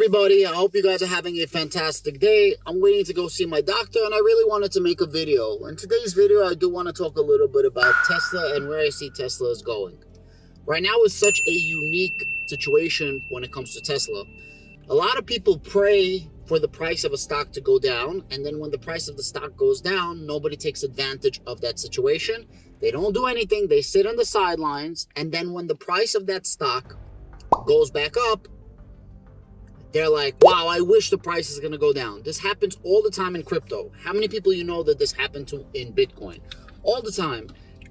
everybody. I hope you guys are having a fantastic day. I'm waiting to go see my doctor, and I really wanted to make a video. In today's video, I do want to talk a little bit about Tesla and where I see Tesla is going. Right now is such a unique situation when it comes to Tesla. A lot of people pray for the price of a stock to go down, and then when the price of the stock goes down, nobody takes advantage of that situation. They don't do anything. They sit on the sidelines, and then when the price of that stock goes back up, they're like, wow, I wish the price is going to go down. This happens all the time in crypto. How many people you know that this happened to in Bitcoin? All the time.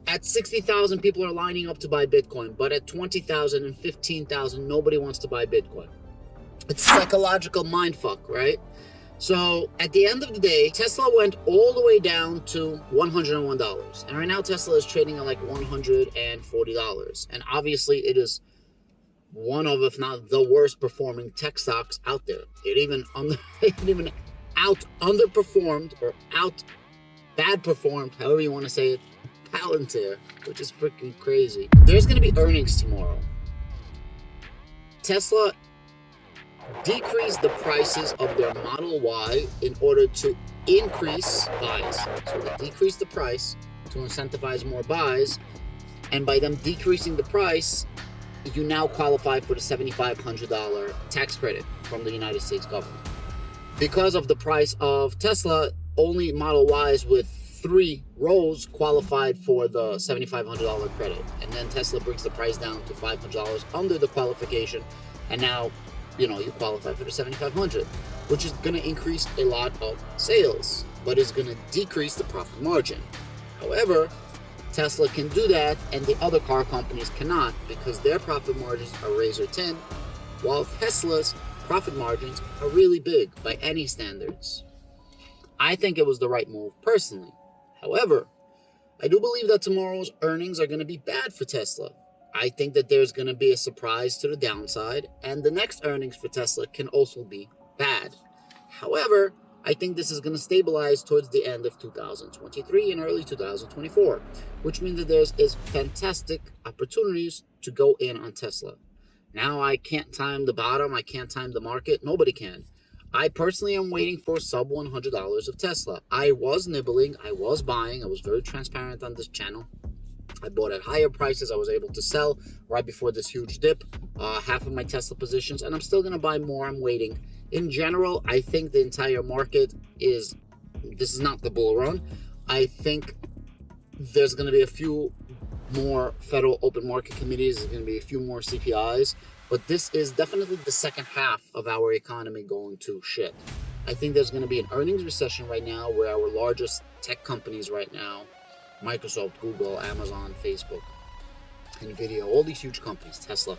At 60,000, people are lining up to buy Bitcoin. But at 20,000 and 15,000, nobody wants to buy Bitcoin. It's psychological mindfuck, right? So at the end of the day, Tesla went all the way down to $101. And right now, Tesla is trading at like $140. And obviously, it is one of, if not the worst performing tech stocks out there. It even underperformed or bad performed, however you want to say it, Palantir, which is freaking crazy. There's going to be earnings tomorrow. Tesla decreased the prices of their Model Y in order to increase buys. So they decreased the price to incentivize more buys, and by them decreasing the price, you now qualify for the $7,500 tax credit from the United States government. Because of the price of Tesla, only Model Ys with 3 rows qualified for the $7,500 credit. And then Tesla brings the price down to $500 under the qualification. And now, you qualify for the $7,500, which is going to increase a lot of sales, but is going to decrease the profit margin. However, Tesla can do that, and the other car companies cannot, because their profit margins are razor thin, while Tesla's profit margins are really big by any standards. I think it was the right move personally. However, I do believe that tomorrow's earnings are going to be bad for Tesla. I think that there's going to be a surprise to the downside, and the next earnings for Tesla can also be bad. However, I think this is going to stabilize towards the end of 2023 and early 2024, which means that there's fantastic opportunities to go in on Tesla. Now, I can't time the bottom. I can't time the market. Nobody can. I personally am waiting for sub $100 of Tesla. I was nibbling. I was buying. I was very transparent on this channel. I bought at higher prices. I was able to sell right before this huge dip, half of my Tesla positions, and I'm still going to buy more. I'm waiting. In general, I think the entire market this is not the bull run. I think there's going to be a few more federal open market committees. There's going to be a few more CPIs, but this is definitely the second half of our economy going to shit. I think there's going to be an earnings recession right now where our largest tech companies right now, Microsoft, Google, Amazon, Facebook, Nvidia, all these huge companies, Tesla,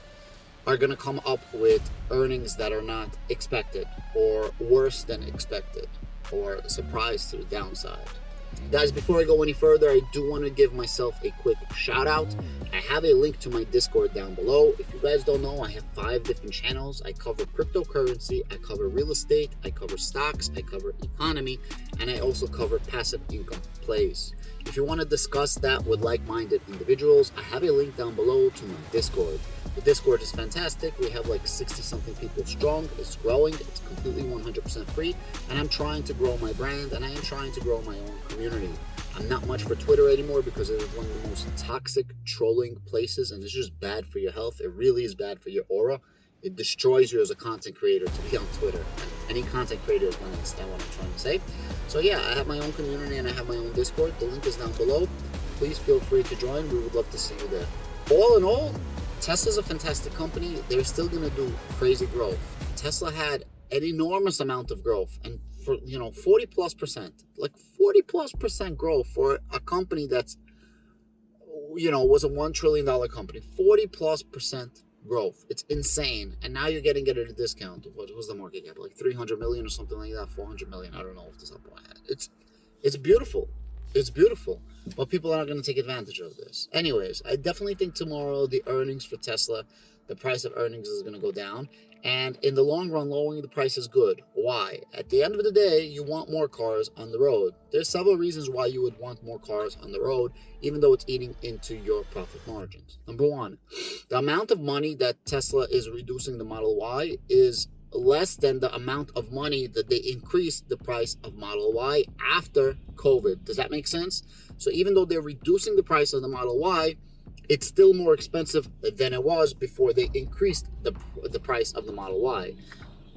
are going to come up with earnings that are not expected or worse than expected or a surprise to the downside. Guys, before I go any further, I do want to give myself a quick shout out. I have a link to my Discord down below. If you guys don't know, I have 5 different channels. I cover cryptocurrency, I cover real estate, I cover stocks, I cover economy, and I also cover passive income plays. If you want to discuss that with like-minded individuals, I have a link down below to my Discord. The Discord is fantastic. We have like 60-something people strong. It's growing. It's completely 100% free. And I'm trying to grow my brand, and I am trying to grow my own community. I'm not much for Twitter anymore because it is one of the most toxic trolling places, and it's just bad for your health. It really is bad for your aura. It destroys you as a content creator to be on Twitter. Any content creator is going to understand what I'm trying to say. So yeah, I have my own community and I have my own Discord. The link is down below. Please feel free to join. We would love to see you there. All in all, Tesla's a fantastic company. They're still going to do crazy growth. Tesla had an enormous amount of growth, and for 40+%, like 40+% growth for a company that's was a $1 trillion company. 40+% growth. It's insane. And now you're getting it at a discount. What was the market cap? Like 300 million or something like that, 400 million. I don't know if this up my head. It's beautiful. It's beautiful. But people are not going to take advantage of this. Anyways, I definitely think tomorrow the earnings for Tesla, the price of earnings is going to go down. And in the long run, lowering the price is good. Why? At the end of the day, you want more cars on the road. There's several reasons why you would want more cars on the road, even though it's eating into your profit margins. Number one, the amount of money that Tesla is reducing the Model Y is less than the amount of money that they increased the price of Model Y after COVID. Does that make sense? So even though they're reducing the price of the Model Y, it's still more expensive than it was before they increased the price of the Model Y.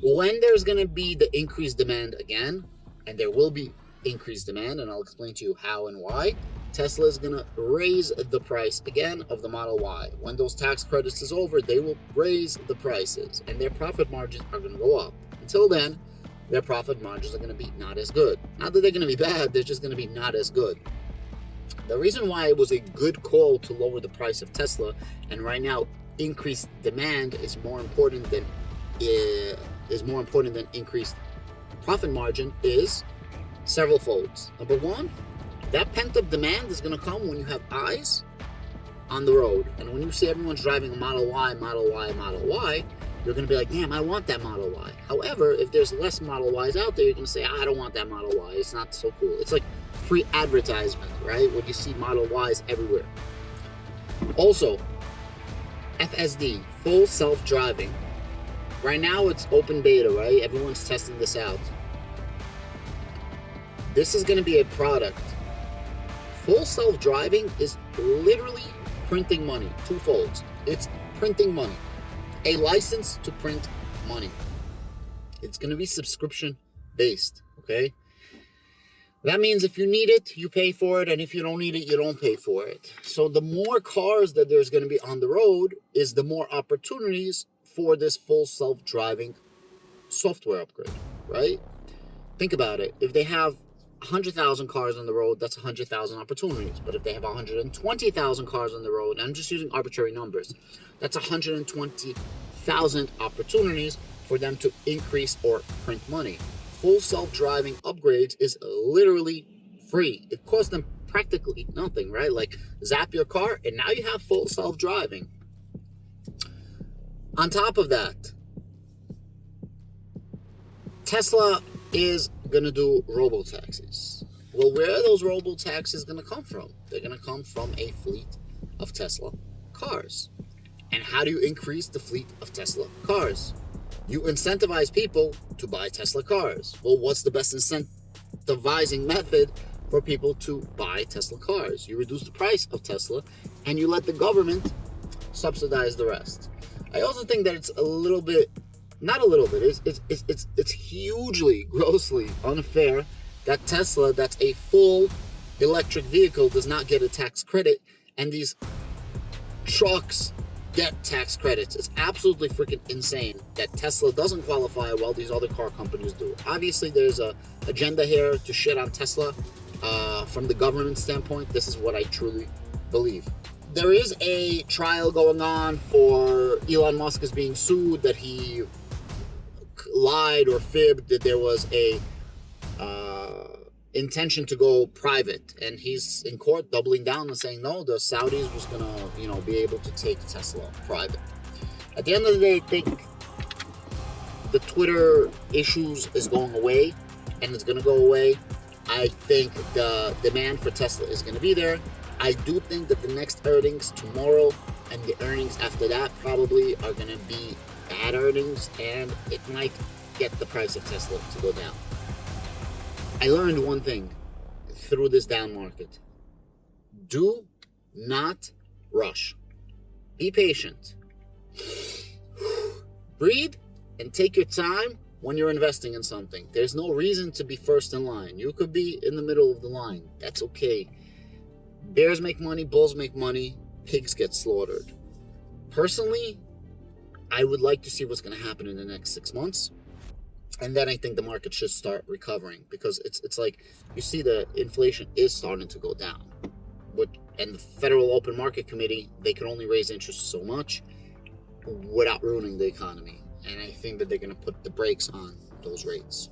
When there's going to be the increased demand again, and there will be increased demand, and I'll explain to you how and why, Tesla is going to raise the price again of the Model Y. When those tax credits is over, they will raise the prices, and their profit margins are going to go up. Until then, their profit margins are going to be not as good. Not that they're going to be bad, they're just going to be not as good. The reason why it was a good call to lower the price of Tesla, and right now increased demand is more important than increased profit margin, is several folds. Number one, that pent-up demand is going to come when you have eyes on the road. And when you see everyone's driving a Model Y, Model Y, Model Y, you're going to be like, damn, I want that Model Y. However, if there's less Model Ys out there, you're going to say, I don't want that Model Y. It's not so cool. It's like free advertisement, right? When you see Model Ys everywhere. Also, FSD, full self-driving. Right now, it's open beta, right? Everyone's testing this out. This is going to be a product. Full self-driving is literally printing money, twofold. It's printing money. A license to print money. It's going to be subscription-based, okay? That means if you need it, you pay for it, and if you don't need it, you don't pay for it. So the more cars that there's going to be on the road is the more opportunities for this full self-driving software upgrade, right? Think about it. If they have 100,000 cars on the road, that's 100,000 opportunities. But if they have 120,000 cars on the road, and I'm just using arbitrary numbers, that's 120,000 opportunities for them to increase or print money. Full self-driving upgrades is literally free. It costs them practically nothing, right? Like zap your car and now you have full self-driving. On top of that, Tesla is going to do robo-taxis. Well, where are those robo-taxis going to come from? They're going to come from a fleet of Tesla cars. And how do you increase the fleet of Tesla cars? You incentivize people to buy Tesla cars. Well, what's the best incentivizing method for people to buy Tesla cars? You reduce the price of Tesla and you let the government subsidize the rest. I also think that it's a little bit, not a little bit, it's hugely, grossly unfair that Tesla, that's a full electric vehicle, does not get a tax credit, and these trucks get tax credits. It's absolutely freaking insane that Tesla doesn't qualify while these other car companies do. Obviously, there's a agenda here to shit on Tesla. From the government standpoint, this is what I truly believe. There is a trial going on for Elon Musk is being sued that he lied or fibbed that there was a intention to go private, and he's in court doubling down and saying no, the Saudis was gonna be able to take Tesla private. At the end of the day, I think the Twitter issues is going away, and it's gonna go away. I think the demand for Tesla is gonna be there. I do think that the next earnings tomorrow and the earnings after that probably are gonna be bad earnings, and it might get the price of Tesla to go down. I learned one thing through this down market. Do not rush. Be patient. Breathe and take your time when you're investing in something. There's no reason to be first in line. You could be in the middle of the line. That's okay. Bears make money, bulls make money, pigs get slaughtered. Personally, I would like to see what's going to happen in the next 6 months. And then I think the market should start recovering, because it's like you see the inflation is starting to go down. And the Federal Open Market Committee, they can only raise interest so much without ruining the economy. And I think that they're going to put the brakes on those rates.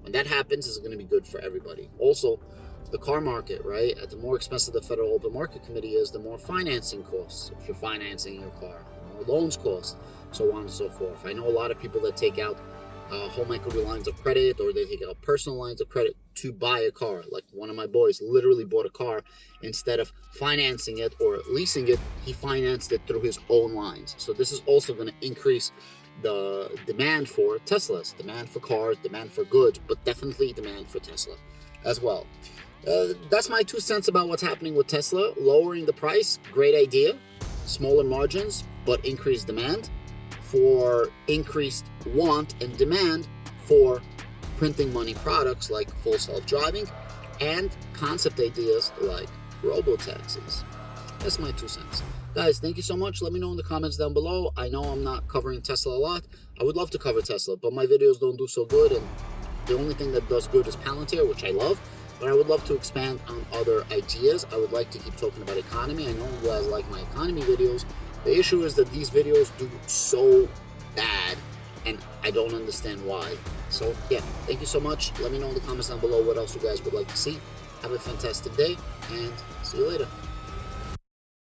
When that happens, it's going to be good for everybody. Also, the car market, right? The more expensive the Federal Open Market Committee is, the more financing costs if you're financing your car. The more loans cost, so on and so forth. I know a lot of people that take out home equity lines of credit, or they take out personal lines of credit to buy a car. Like one of my boys literally bought a car. Instead of financing it or leasing it, he financed it through his own lines. So this is also going to increase the demand for Teslas, demand for cars, demand for goods, but definitely demand for Tesla as well. That's my 2 cents about what's happening with Tesla. Lowering the price, great idea. Smaller margins, but increased demand for increased want and demand for printing money products like full self-driving and concept ideas like robo-taxis. That's my 2 cents. Guys, thank you so much. Let me know in the comments down below. I know I'm not covering Tesla a lot. I would love to cover Tesla, but my videos don't do so good, and the only thing that does good is Palantir, which I love. But I would love to expand on other ideas. I would like to keep talking about economy. I know you guys like my economy videos. The issue is that these videos do so bad, and I don't understand why. So yeah, thank you so much. Let me know in the comments down below what else you guys would like to see. Have a fantastic day, and see you later.